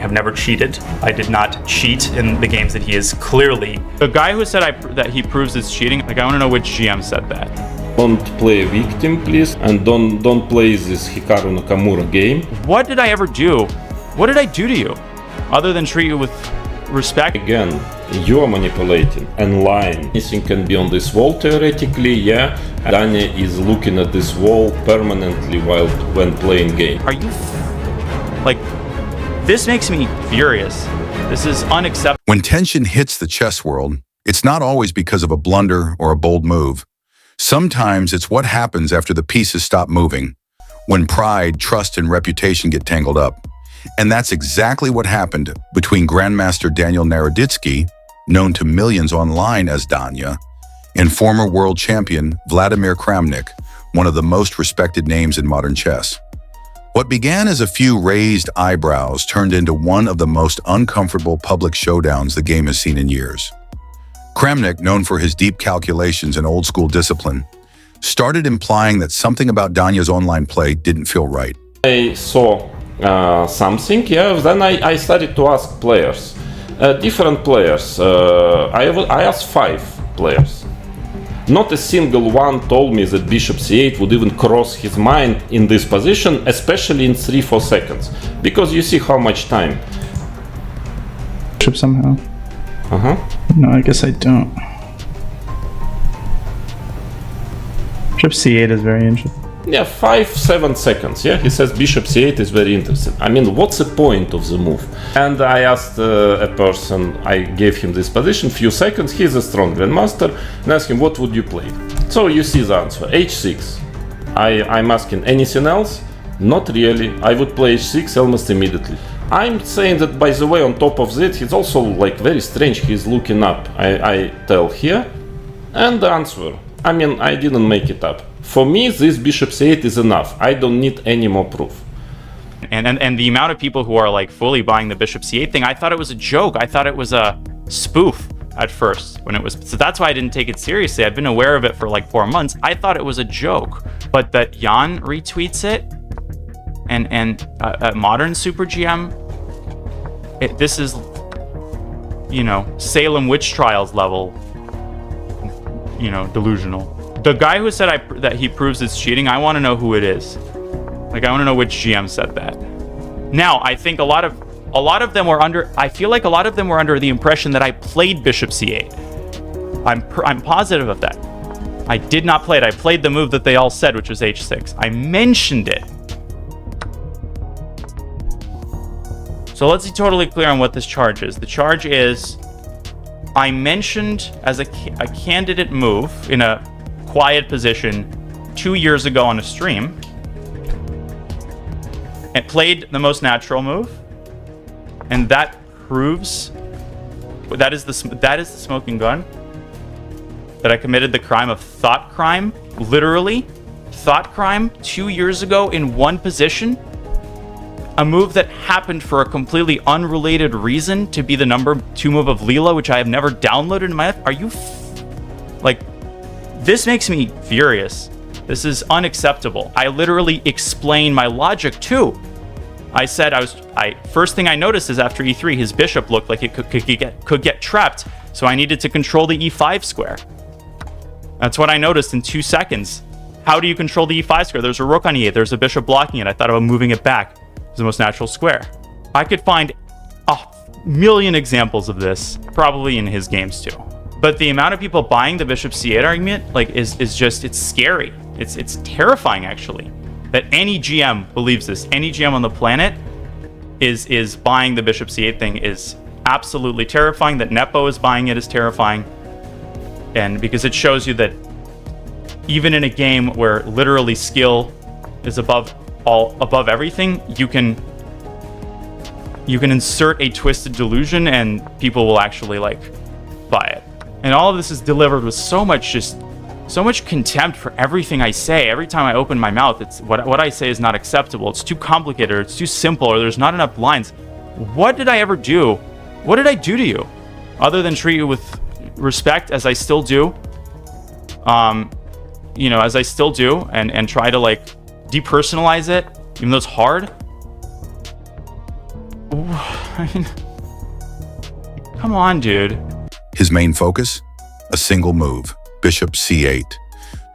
have never cheated. I did not cheat in the games that he is clearly. The guy who said that he proves it's cheating, like, I want to know which GM said that. Don't play victim, please, and don't play this Hikaru Nakamura game. What did I ever do? What did I do to you? Other than treat you with respect? Again, you're manipulating and lying. Anything can be on this wall theoretically, yeah. Danya is looking at this wall permanently when playing game. Are you like, this makes me furious. This is unacceptable. When tension hits the chess world, it's not always because of a blunder or a bold move. Sometimes it's what happens after the pieces stop moving, when pride, trust, and reputation get tangled up. And that's exactly what happened between Grandmaster Daniel Naroditsky, known to millions online as Danya, and former world champion Vladimir Kramnik, one of the most respected names in modern chess. What began as a few raised eyebrows turned into one of the most uncomfortable public showdowns the game has seen in years. Kramnik, known for his deep calculations and old-school discipline, started implying that something about Danya's online play didn't feel right. I saw something, yeah, then I started to ask players, different players. I asked 5 players. Not a single one told me that bishop c8 would even cross his mind in this position, especially in 3-4 seconds, because you see how much time. Bishop somehow. No, I guess I don't. Bishop c8 is very interesting. Yeah, 5-7 seconds. Yeah, he says bishop c8 is very interesting. I mean, what's the point of the move? And I asked a person, I gave him this position, few seconds. He's a strong grandmaster, and asked him, what would you play? So you see the answer, h6. I'm asking anything else? Not really. I would play h6 almost immediately. I'm saying that, by the way, on top of that, he's also like very strange. He's looking up. I tell here, and the answer. I mean, I didn't make it up. For me, this bishop c8 is enough. I don't need any more proof. And the amount of people who are like fully buying the bishop c8 thing, I thought it was a joke. I thought it was a spoof at first when it was. So that's why I didn't take it seriously. I've been aware of it for like 4 months. I thought it was a joke. But that Jan retweets it and at Modern Super GM, this is, you know, Salem witch trials level, you know, delusional. The guy who said that he proves it's cheating, I want to know who it is. Like, I want to know which GM said that. Now, I think a lot of them were under. I feel like a lot of them were under the impression that I played bishop c8. I'm positive of that. I did not play it. I played the move that they all said, which was h6. I mentioned it. So let's be totally clear on what this charge is. The charge is I mentioned as a candidate move in a quiet position 2 years ago on a stream. It played the most natural move, and that proves that is the smoking gun. That I committed the crime of thought crime, literally thought crime 2 years ago in one position. A move that happened for a completely unrelated reason to be the number 2 move of Leela, which I have never downloaded in my life. Are you like? This makes me furious. This is unacceptable. I literally explain my logic too. I said first thing I noticed is after e3, his bishop looked like it could get trapped, so I needed to control the e5 square. That's what I noticed in 2 seconds. How do you control the e5 square? There's a rook on e8. There's a bishop blocking it. I thought about moving it back. It's the most natural square. I could find a million examples of this, probably in his games too. But the amount of people buying the bishop c8 argument, like, is just, it's scary. It's terrifying, actually, that any GM believes this. Any GM on the planet is buying the bishop c8 thing is absolutely terrifying. That Nepo is buying it is terrifying. And because it shows you that even in a game where literally skill is above everything, you can insert a twisted delusion and people will actually like buy it. And all of this is delivered with so much contempt for everything I say. Every time I open my mouth, it's what I say is not acceptable. It's too complicated, or it's too simple, or there's not enough lines. What did I ever do? What did I do to you? Other than treat you with respect, as I still do. You know, as I still do, and try to like depersonalize it, even though it's hard. Ooh. I mean, come on, dude. His main focus? A single move, bishop c8.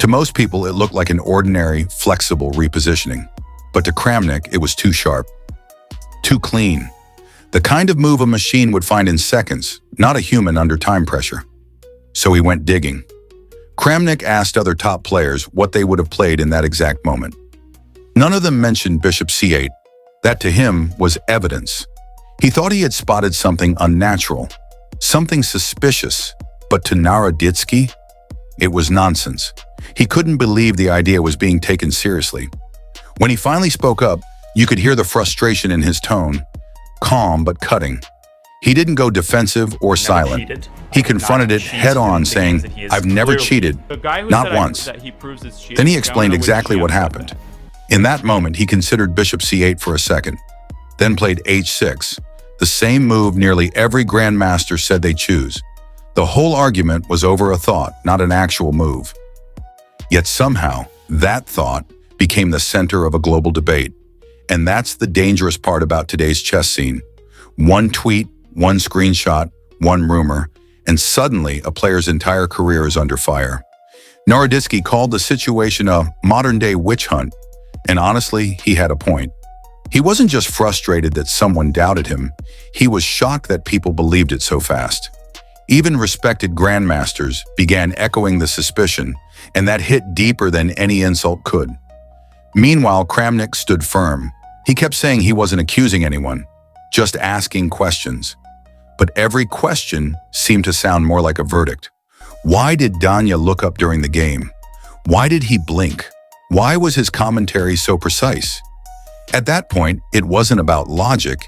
To most people, it looked like an ordinary, flexible repositioning. But to Kramnik, it was too sharp, too clean. The kind of move a machine would find in seconds, not a human under time pressure. So he went digging. Kramnik asked other top players what they would have played in that exact moment. None of them mentioned bishop c8. That to him was evidence. He thought he had spotted something unnatural, something suspicious, but to Naroditsky, it was nonsense. He couldn't believe the idea was being taken seriously. When he finally spoke up, you could hear the frustration in his tone, calm but cutting. He didn't go defensive or silent. He confronted it head-on, saying, "I've never cheated, not once." Then he explained exactly what happened. In that moment, he considered bishop c8 for a second, then played h6, the same move nearly every grandmaster said they choose. The whole argument was over a thought, not an actual move. Yet somehow, that thought became the center of a global debate. And that's the dangerous part about today's chess scene. One tweet, one screenshot, one rumor, and suddenly a player's entire career is under fire. Naroditsky called the situation a modern-day witch hunt, and honestly, he had a point. He wasn't just frustrated that someone doubted him, he was shocked that people believed it so fast. Even respected grandmasters began echoing the suspicion, and that hit deeper than any insult could. Meanwhile, Kramnik stood firm. He kept saying he wasn't accusing anyone, just asking questions. But every question seemed to sound more like a verdict. Why did Daniel look up during the game? Why did he blink? Why was his commentary so precise? At that point, it wasn't about logic,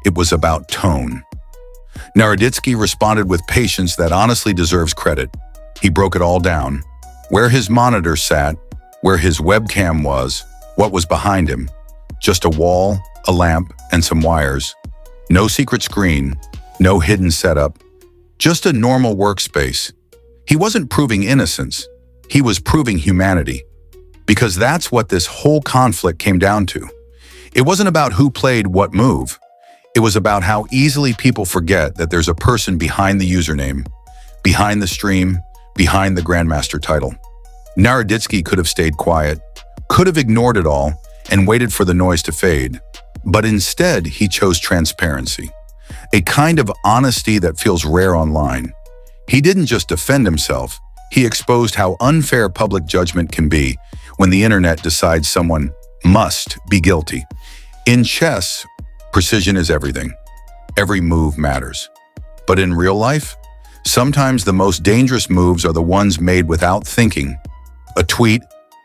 it was about tone. Naroditsky responded with patience that honestly deserves credit. He broke it all down. Where his monitor sat, where his webcam was, what was behind him. Just a wall, a lamp, and some wires. No secret screen, no hidden setup. Just a normal workspace. He wasn't proving innocence, he was proving humanity. Because that's what this whole conflict came down to. It wasn't about who played what move. It was about how easily people forget that there's a person behind the username, behind the stream, behind the Grandmaster title. Naroditsky could have stayed quiet, could have ignored it all, and waited for the noise to fade. But instead, he chose transparency, a kind of honesty that feels rare online. He didn't just defend himself, he exposed how unfair public judgment can be when the internet decides someone must be guilty. In chess, precision is everything. Every move matters. But in real life, sometimes the most dangerous moves are the ones made without thinking. A tweet,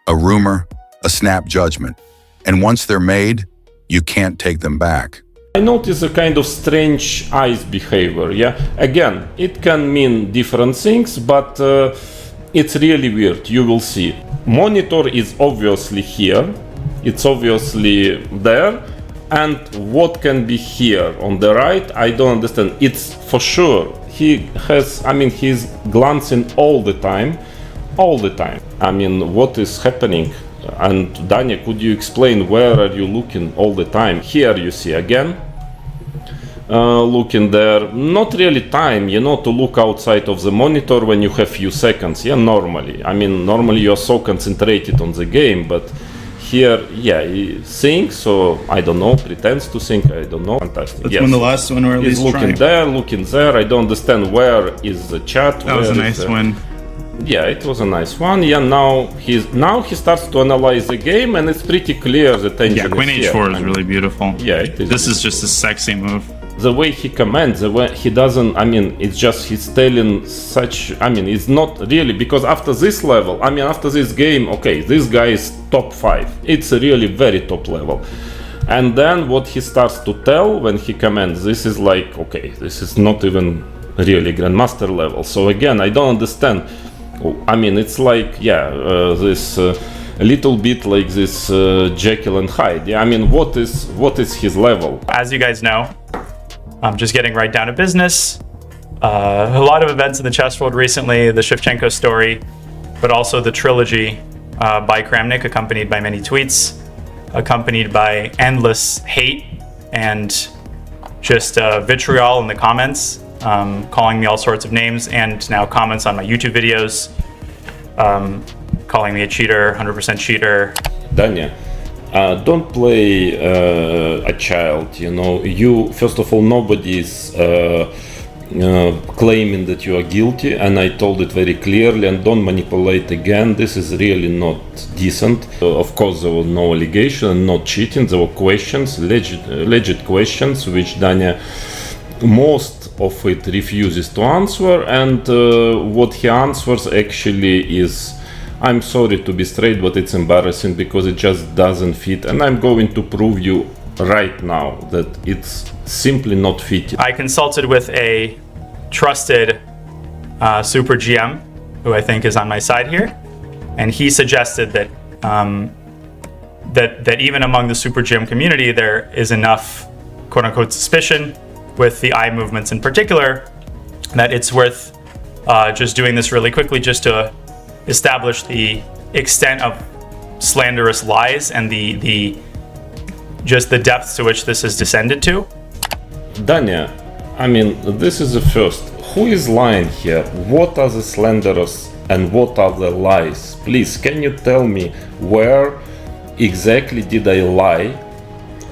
a rumor, a snap judgment. And once they're made, you can't take them back. I notice a kind of strange eyes behavior, yeah? Again, it can mean different things, but it's really weird, you will see. Monitor is obviously here, it's obviously there, and what can be here on the right, I don't understand. It's for sure, he's glancing all the time. I mean, what is happening? And Dania, could you explain where are you looking all the time? Here you see again, looking there, not really time, to look outside of the monitor when you have few seconds, normally. I mean, normally you're so concentrated on the game, but here, he thinks, or I don't know, pretends to think, I don't know. Fantastic. That's when the last one, or at least looking there, I don't understand where is the chat. That was a nice one. Yeah, it was a nice one. Yeah, now he starts to analyze the game, and it's pretty clear the tension. Yeah, Queen H4 is really beautiful. Yeah, it is. This is just a sexy move. The way he commands, the way he doesn't. I mean, it's just he's telling such. I mean, it's not really because after this level, after this game, okay, this guy is top 5. It's a really very top level. And then what he starts to tell when he commands, this is like, okay, this is not even really Grandmaster level. So again, I don't understand. I mean, it's like, this a little bit like this Jekyll and Hyde. Yeah, I mean, what is his level? As you guys know, I'm just getting right down to business. A lot of events in the chess world recently, the Shevchenko story, but also the trilogy by Kramnik, accompanied by many tweets, accompanied by endless hate and just vitriol in the comments, calling me all sorts of names, and now comments on my YouTube videos, calling me a cheater, 100% cheater. Daniel, don't play a child, you know. You, first of all, nobody's claiming that you are guilty, and I told it very clearly, and don't manipulate again. This is really not decent. Of course, there was no allegation, not cheating. There were questions, legit questions, which Daniel, most of it refuses to answer, and what he answers actually is, I'm sorry to be straight, but it's embarrassing because it just doesn't fit, and I'm going to prove you right now that it's simply not fitting. I consulted with a trusted super GM who I think is on my side here, and he suggested that that even among the super GM community there is enough quote-unquote suspicion with the eye movements in particular that it's worth just doing this really quickly just to establish the extent of slanderous lies and the just the depths to which this has descended to. Daniel, I mean, this is the first. Who is lying here? What are the slanderous and what are the lies? Please, can you tell me where exactly did I lie?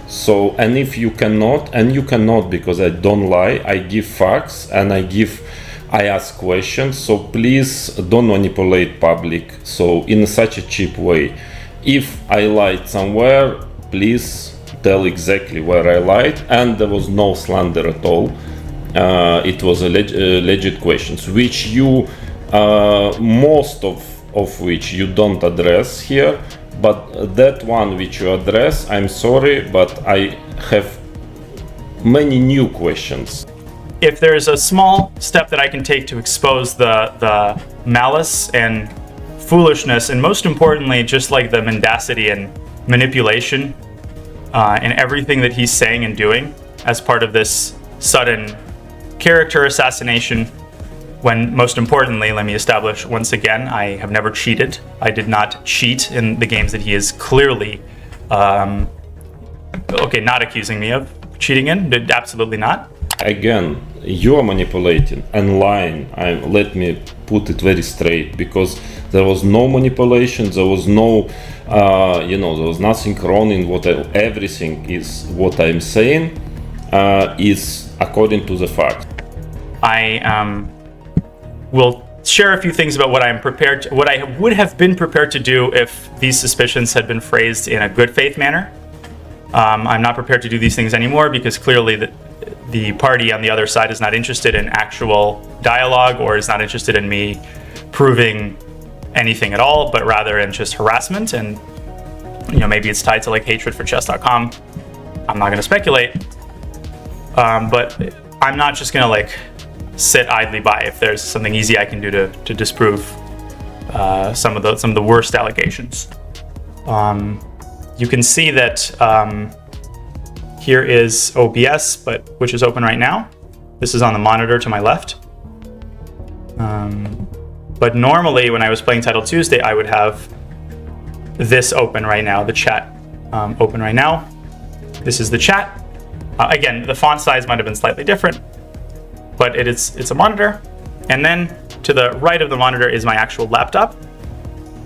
So, and if you cannot, and you cannot because I don't lie, I give facts and I ask questions, so please don't manipulate public so in such a cheap way. If I lied somewhere, please tell exactly where I lied, and there was no slander at all. It was legit questions, which you, most of which you don't address here, but that one which you address, I'm sorry, but I have many new questions. If there's a small step that I can take to expose the malice and foolishness, and most importantly, just like the mendacity and manipulation in everything that he's saying and doing as part of this sudden character assassination, when most importantly, let me establish once again, I have never cheated. I did not cheat in the games that he is clearly, not accusing me of cheating in, absolutely not. Again, you are manipulating and lying. Let me put it very straight, because there was no manipulation, there was no, there was nothing wrong in everything is what I'm saying is according to the fact. I will share a few things about what I would have been prepared to do if these suspicions had been phrased in a good faith manner. I'm not prepared to do these things anymore because clearly the party on the other side is not interested in actual dialogue or is not interested in me proving anything at all, but rather in just harassment. And maybe it's tied to like hatred for chess.com. I'm not going to speculate, but I'm not just going to like sit idly by if there's something easy I can do to disprove some of the worst allegations. You can see that here is OBS, which is open right now. This is on the monitor to my left. But normally when I was playing Title Tuesday, I would have this open right now, the chat open right now. This is the chat. Again, the font size might have been slightly different, but it's a monitor. And then to the right of the monitor is my actual laptop.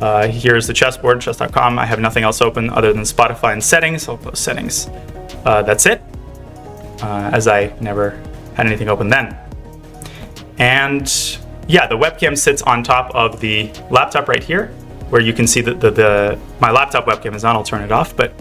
Here's the chessboard, chess.com. I have nothing else open other than Spotify and settings. I'll close settings. That's it, as I never had anything open then. And yeah, the webcam sits on top of the laptop right here, where you can see that my laptop webcam is on. I'll turn it off, but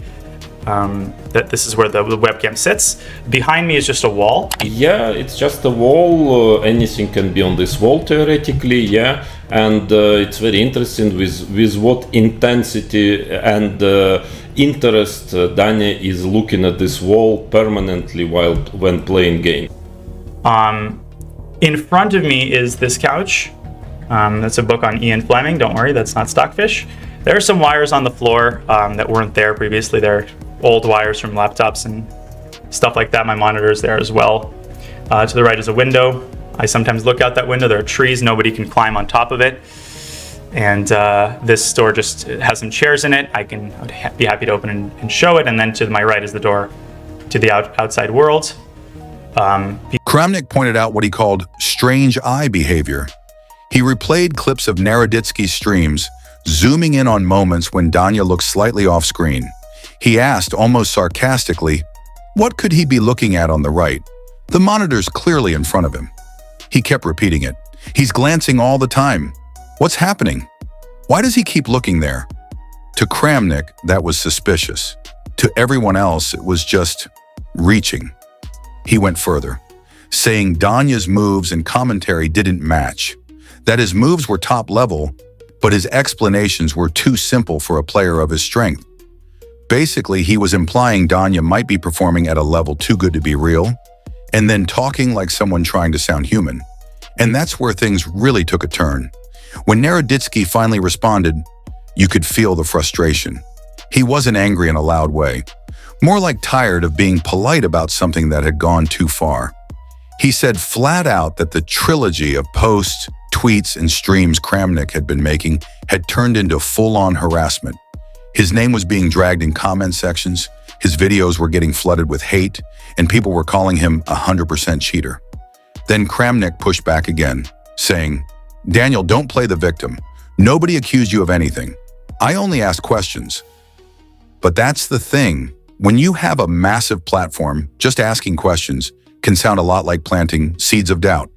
that this is where the webcam sits. Behind me is just a wall. Yeah, it's just a wall. Anything can be on this wall theoretically, yeah. And it's very interesting with what intensity and interest Daniel is looking at this wall permanently when playing game. In front of me is this couch. That's a book on Ian Fleming. Don't worry, that's not Stockfish. There are some wires on the floor that weren't there previously. They're old wires from laptops and stuff like that. My monitor is there as well. To the right is a window. I sometimes look out that window. There are trees. Nobody can climb on top of it. And this store just has some chairs in it. I'd be happy to open and show it. And then to my right is the door to the outside world. Kramnik pointed out what he called strange eye behavior. He replayed clips of Naroditsky's streams, zooming in on moments when Danya looked slightly off screen. He asked, almost sarcastically, what could he be looking at on the right? The monitor's clearly in front of him. He kept repeating it. He's glancing all the time. What's happening? Why does he keep looking there? To Kramnik, that was suspicious. To everyone else, it was just reaching. He went further, saying Danya's moves and commentary didn't match, that his moves were top level, but his explanations were too simple for a player of his strength. Basically, he was implying Danya might be performing at a level too good to be real, and then talking like someone trying to sound human. And that's where things really took a turn. When Naroditsky finally responded, you could feel the frustration. He wasn't angry in a loud way, more like tired of being polite about something that had gone too far. He said flat out that the trilogy of posts, tweets, and streams Kramnik had been making had turned into full-on harassment. His name was being dragged in comment sections, his videos were getting flooded with hate, and people were calling him a 100% cheater. Then Kramnik pushed back again, saying, Daniel, don't play the victim. Nobody accused you of anything. I only asked questions. But that's the thing. When you have a massive platform, just asking questions can sound a lot like planting seeds of doubt,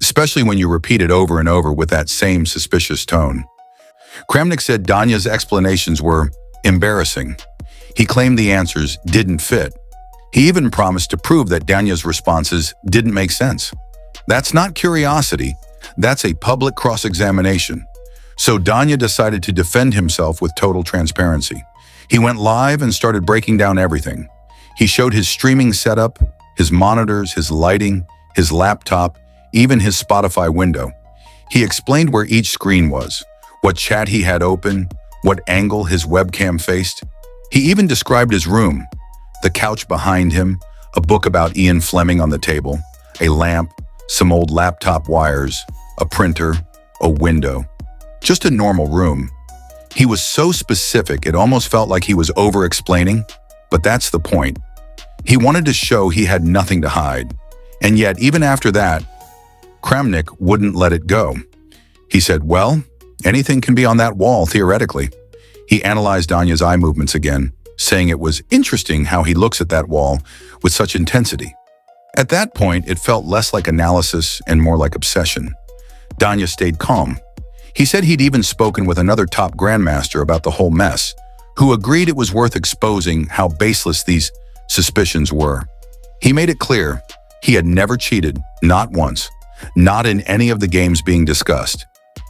especially when you repeat it over and over with that same suspicious tone. Kramnik said Danya's explanations were embarrassing. He claimed the answers didn't fit. He even promised to prove that Danya's responses didn't make sense. That's not curiosity, that's a public cross-examination. So Danya decided to defend himself with total transparency. He went live and started breaking down everything. He showed his streaming setup, his monitors, his lighting, his laptop, even his Spotify window. He explained where each screen was, what chat he had open, what angle his webcam faced. He even described his room, the couch behind him, a book about Ian Fleming on the table, a lamp, some old laptop wires, a printer, a window. Just a normal room. He was so specific it almost felt like he was over-explaining, but that's the point. He wanted to show he had nothing to hide. And yet, even after that, Kramnik wouldn't let it go. He said, well, anything can be on that wall, theoretically. He analyzed Danya's eye movements again, saying it was interesting how he looks at that wall with such intensity. At that point, it felt less like analysis and more like obsession. Danya stayed calm. He said he'd even spoken with another top grandmaster about the whole mess, who agreed it was worth exposing how baseless these suspicions were. He made it clear he had never cheated, not once, not in any of the games being discussed.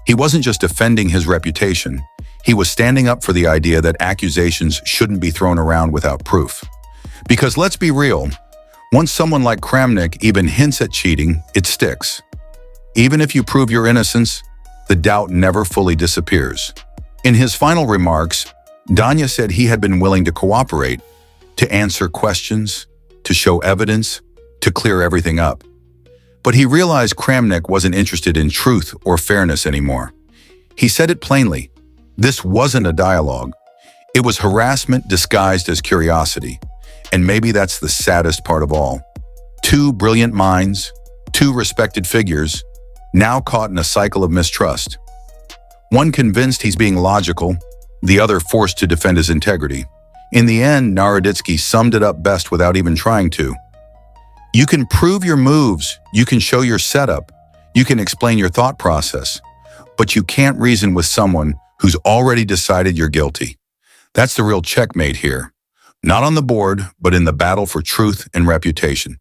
He wasn't just defending his reputation, he was standing up for the idea that accusations shouldn't be thrown around without proof. Because let's be real, once someone like Kramnik even hints at cheating, it sticks. Even if you prove your innocence, the doubt never fully disappears. In his final remarks, Danya said he had been willing to cooperate, to answer questions, to show evidence, to clear everything up. But he realized Kramnik wasn't interested in truth or fairness anymore. He said it plainly. This wasn't a dialogue. It was harassment disguised as curiosity. And maybe that's the saddest part of all. Two brilliant minds, two respected figures, now caught in a cycle of mistrust. One convinced he's being logical, the other forced to defend his integrity. In the end, Naroditsky summed it up best without even trying to. You can prove your moves, you can show your setup, you can explain your thought process, but you can't reason with someone who's already decided you're guilty. That's the real checkmate here. Not on the board, but in the battle for truth and reputation.